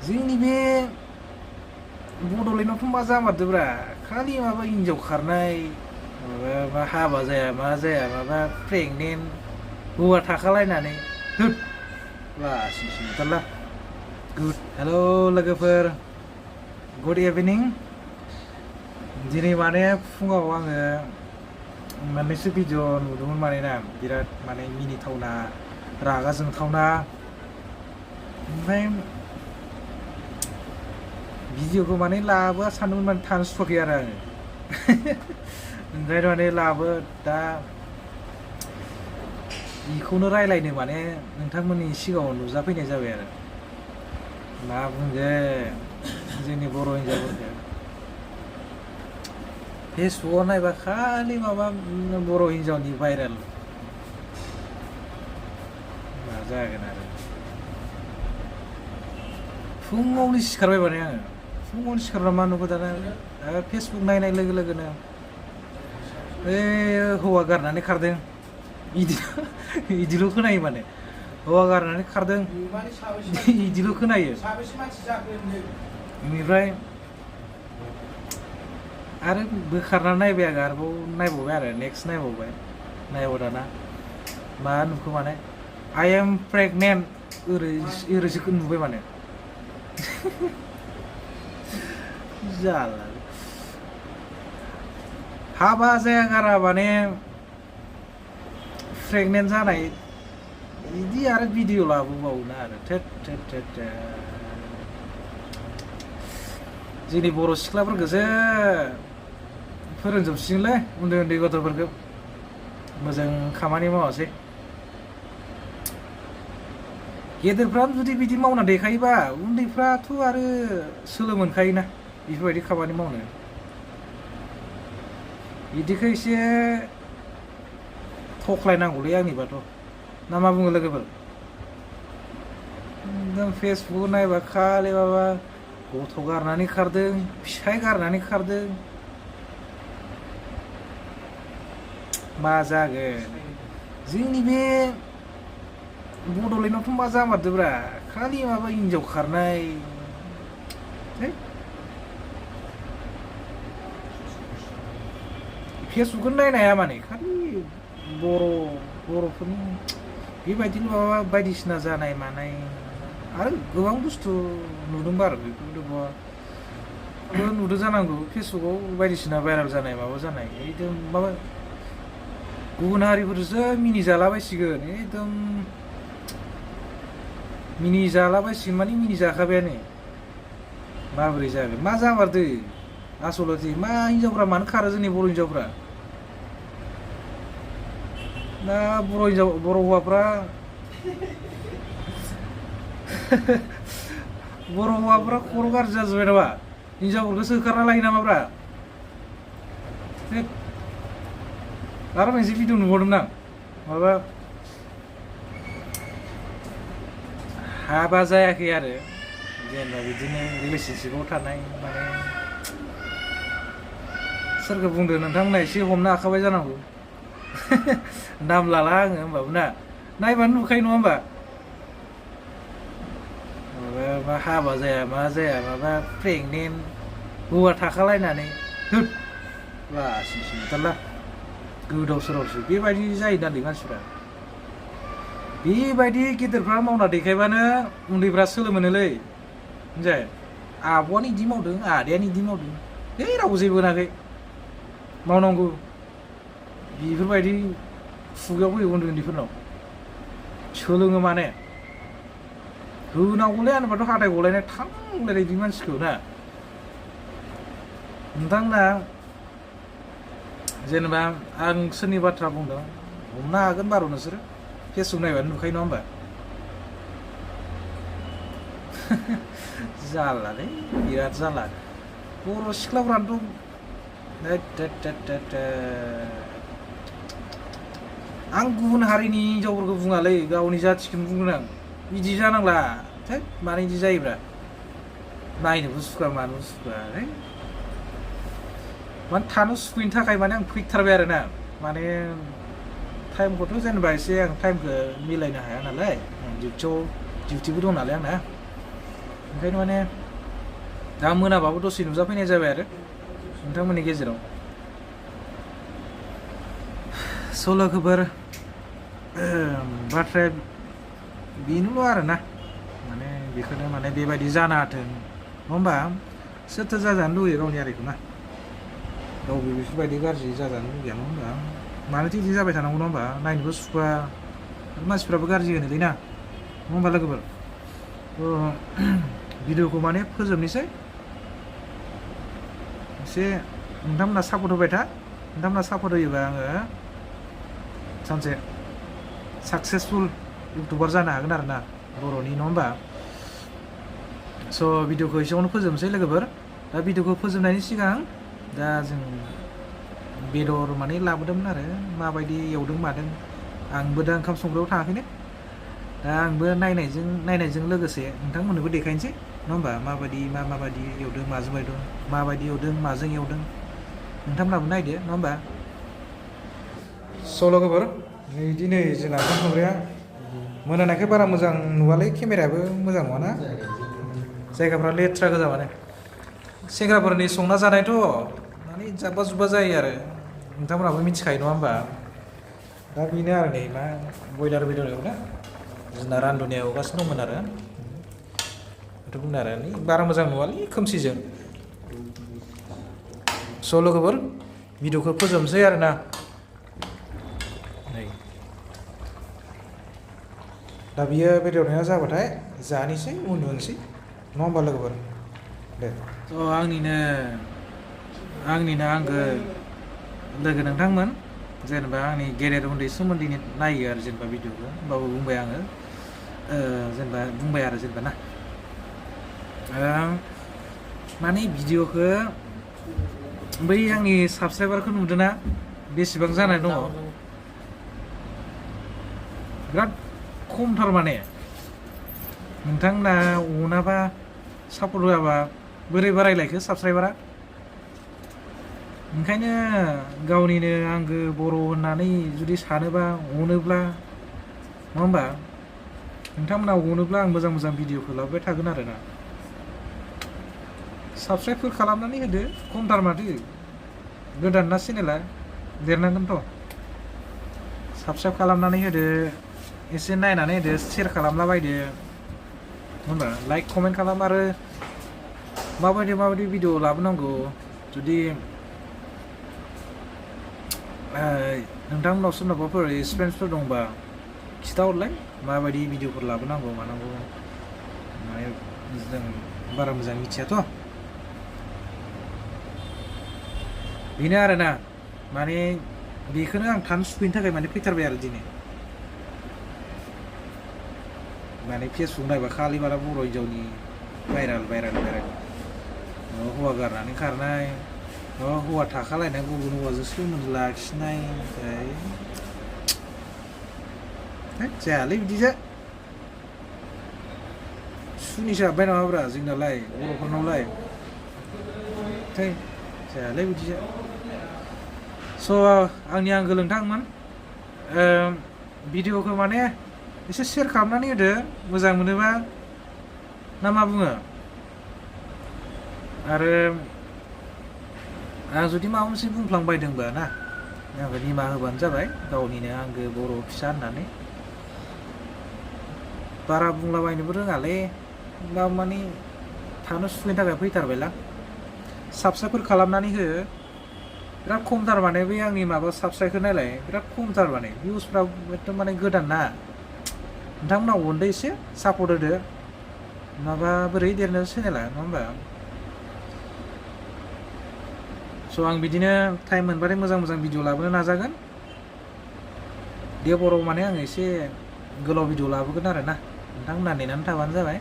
जोंनि बे बड'लेण्डआवथ' मा जामारदोब्रा खालि माबा हिनजाव खारनाय माबा हाबा जाया मा जाया माबा प्रेगनेन्ट हौवा थाखालायनानै होद लासिंसिं नुथारला गुड हेल' लोगोफोर गुड इभिनिं दिनै माने फुङाव आङो मोननैसो भिडिअ नुदोंमोन माने ना बिराद माने मिनिथावना रागा जोंथावना ओमफ्राय भिडिअखौ माने लाबोआ सानदोंमोन माने थानो सुखुवाखै आरो आङो ओंखायनो माने लाबो दा बेखौनो रायलायनो माने नोंथांमोननि सिगाङाव नुजाफैनाय जाबाय आरो मा बुंगोन जोंनि बर' हिन्जावफोरखौ फेसबुकआव नायबा खालि माबा बर' हिन्जावनि भाइरेल मा जागोन आरो फुङावनो सिखारबाय माने आङो फुङावनो सिखारबा मा नुगो दाना फेसबुक नायनाय लोगो लोगोनो हौवा गारनानै खारदों बिदिल' खोनायो माने हौवा गारनानै खारदों बिदिल' खोनायो बेनिफ्राय आरो बोखारना नायबाय आं आरोबाव नायबावबाय आरो नेक्स्ट नायबाव दाना मा नुखो माने आइ एम प्रेगनेन्ट ओरैसो नुबाय माने जाला हाबा जाया गारा माने प्रेगनेन्ट जानाय बिदि आरो भिडिअ लाबोबावोना आरो जोंनि बर' सिख्लाफोरखौसो फोरोंजोबसिगोनलै उन्दै उन्दै गथ'फोरखौ मोजां खामानि मावासै गेदेरफ्रा जुदि बिदि मावना देखायोबा उन्दैफ्राथ' आरो सोलो मोनखायोना बेफोरबायदि खामानि मावनो बिदिखौ एसे थख्लायनांगौलै आंनिबाथ' ना मा बुङो लोगोफोर एकदम फेसबुक नायबा खालि माबा गथ' गारनानै खारदों फिसाय गारनानै खारदों मा जागोन जोंनि बे बड'लेण्डआवथ' मा जामारदोब्रा खालि माबा हिनजाव खारनाय फेसबुकखौनो नायनो हाया माने खालि बर'फोरनि बेबायदिनो माबा बायदिसिना जानाय मानाय आरो गोबां बुस्थु नुदोंबा आरो बेफोरखौबो नुदों जानांगौ फेसबुकआव बायदिसिना भाइरेल जानाय माबा जानाय एकदम माबा गुबुन हारिफोरसो मिनिजालाबायसिगोन एकदम मिनिजालाबायसिगोन माने मिनिजाखाबायानो माबोरै जागोन मा जामारदो आसलथे मा हिनजावफ्रा मानो खारो जोंनि बर' हिनजावफ्रा ना बर' हौवाफ्रा खर' गाज्रि जाजोब्बाय नामा हिनजावफोरखौ होखारना लायो नामाब्रा आरो मोनसे भिडिअ नुबावदोंमोन आं माबा हाबा जायाखै आरो जेनेबा बिदिनो रिलेसनशिपआव थानाय माने सोरखौ बुंदो नोंथांमोना एसे हमनो हाखाबाय जानांगौ नाम लाला आङो होमबाबो ना नायबानो नुखायो नङा होमबा माबा हाबा जाया मा जाया माबा प्रेगनेन्ट हौवा थाखालायनानै होद लासिंसिं नुथारला गोदाव सोरावसो बेबायदि जायो नालाय मानसिफ्रा बेबायदि गेदेरफ्रा मावना देखायबानो उन्दैफ्रा सोलो मोनोलै मिथिबाय आब'आनो इदि मावदों आदायानो इदि मावदों रावबो जेबो होनाखै मावनांगौ बेफोरबायदि खुगायाव फैयो उन्दै उन्दैफोरनाव सोलोङो माने होनांगौलै होनबाथ' हाथाय गलायनाय थांलायनाय बिदि मानसिखौ ना नोंथांना जेनेबा आं सोरनि बाथ्रा बुंदों हमनो हागोन बार' नोंसोरो फेसबुक नायबानो नुखायो नङा होमबा जालालै बिराद जाला बर' सिख्लाफ्रानोथ' आं गुबुन हारिनि हिनजावफोरखौ बुङालै गावनि जाथिखौनो बुंगोन आं बिदि जानांला मानो बिदि जायोब्रा नायनोबो सुखुवा मानोबो सुखुवा माने थानो सुखुयैनि थाखाय माने आं फैथारबाय आरो ना माने टाइमखौथ' जेनेबा एसे आं टाइमखौ मिलायनो हाया नालाय डिउटिबो दं नालाय आंना ओंखायनो माने दा मोनाबाबो दसे नुजाफैनाय जाबाय आरो नोंथांमोननि गेजेराव। स' लोगोफोर बाथ्राया बेनोल' आरोना माने बेखौनो माने बेबायदि जानो हाथों नङा होमबा? सोरथो जाजानो लुगैयो गावनि आरिखौ ना? गावबो बेफोरबायदि गाज्रि जाजानो लुगैया नङा होमबा? मानोथो बिदि जाबाय थानांगौ नङा होमबा? नायनोबो सुखुवा मानसिफ्राबो गाज्रि होनोलै ना नङा होमबा लोगोफोर? भिडिअखौ माने फोजोबनोसै एसे नोंथांमोना सापर्ट होबाय था। नोंथांमोना सापर्ट होयोबा आङो सानसे साक्सेसफुल इउटुबार जानो हागोन आरो ना बर'नि नङा होमबा? स' भिडिअखौ एसेयावनो फोजोबनोसै लोगोफोर। दा भिडिअखौ फोजोबनायनि सिगां दा जों बेदर माने लाबोदोंमोन आरो माबायदि एवदों मादों आंबो दा ओंखाम संग्रायाव थाङाखैनो। दा आंबो नायनायजों लोगोसे नोंथांमोननोबो देखायनोसै नङा होमबा? माबायदि एवदों माजों एवदों माबायदि एवदों माजों एवदों नोंथांमोनाबो नायदो नङा होमबा? स' लोगोफोर बिदिनो जोंना ओंखाम संग्राया मोनानायखाय बारा मोजां नुवालै, केमेरायाबो मोजां नङाना, जायगाफ्रा लेथ्रा गोजा माने। सेंग्राफोरनि संना जानायथ' माने जाब्बा जुब्बा जायो आरो नोंथांमोनहाबो मिथिखायो नङा होमबा? दा बेनो आरो नै मा बयलार बेदर एवदों जोंना रान्धनिया एवगासिनो दंमोन आरो बेथ' बुंनो आरो बारा मोजां नुवालै खोमसिजों। स' लोगोफोर भिडिअखौ फोजोबनोसै आरो ना नै दा बियो बेदर एवनाया जाबाथाय जानोसै उन्दुनोसै नङा होमबा लोगोफोर? दे थ' आंनिनो आंगो लोगो नोंथांमोन जेनेबा आंनि गेदेर उन्दै सोमोन्दैनि नायो आरो जेनेबा भिडिअखौ होमबाबो बुंबाय आङो जेनेबा बुंबाय आरो जेनेबा ना माने भिडिअखौ बै आंनि साबसक्राइबारखौ नुदोंना बेसेबां जानाय दङ? बिराद खमथार माने। नोंथांमोना अनाबा सापर्ट होआबा बोरै बारायलायखो साबसक्राइबारा? ओंखायनो गावनिनो आंगो बर' होननानै जुदि सानोबा अनोब्ला नङा होमबा? नोंथांमोना अनोब्ला आं मोजां मोजां भिडिअखौ लाबोबाय थागोन आरो ना। साबसक्राइबफोर खालामनानै होदो, खमथार माथो गोदान ना चेनेला देरनांगोनथ'। साबसक्राइब खालामनानै होदो, एसे नायनानै होदो, शेयार खालामलाबायदो होमबा, लाइक कमेन्ट खालाम। आरो माबायदि भिडिअ लाबोनांगौ जुदि नोंथांमोनाव सोरनावबाफोर एक्सपिरियेन्सफोर दंबा खिथाहरलाय माबायदि भिडिअफोर लाबोनांगौ मानांगौ, माने जों बारा मोजां मिथियाथ'। बेनो आरोना माने बेखौनो आं थानो सुखैनो थाखाय माने फैथारबाय आरो दिनै। माने फेसबुक नायबा खालि बारा बर' हिन्जावनि भाइराल हौवा गारनानै खारनाय, हौवा थाखालायनाय गुबुन हौवाजों सोमोन्दो लाखिनाय, जायालै बिदिजा सुनिसो हाब्बाय नामाब्रा जोंनालाय बर'फोरनावलाय, जायालै बिदिजा। स' आंनि आंगो नोंथांमोन भिडिअखौ माने एसे शेयार खालामनानै होदो मोजां मोनोबा, ना मा बुङो? आरो आं जुदि माबा मोनसे बुंफ्लांबायदोंबा ना आंखौ निमाहा होबानो जाबाय, गावनिनो आंगो बर' फिसा होननानै। बारा बुंलाबायनोबो रोङालै, होमबाबो माने थानो सुखैनो थाखाय फैथारबायलां। साबस्क्राइबफोर खालामनानै हो, बिराद खमथार माने बै आंनि माबा साबस्क्राइबखौ नायलाय, बिराद खमथार माने भिउसफ्रा एकदम माने गोदान ना। नोंथांमोना अनदो एसे सापर्ट होदो, नङाबा बोरै देरनो चेनेला नङा होमबा? स' आं बिदिनो टाइम मोनबाथाय मोजां भिडिअ लाबोनो नाजागोन। देवबराव माने आङो एसे गोलाव भिडिअ लाबोगोन आरो ना, नोंथांमोना नेनानै थाबानो जाबाय।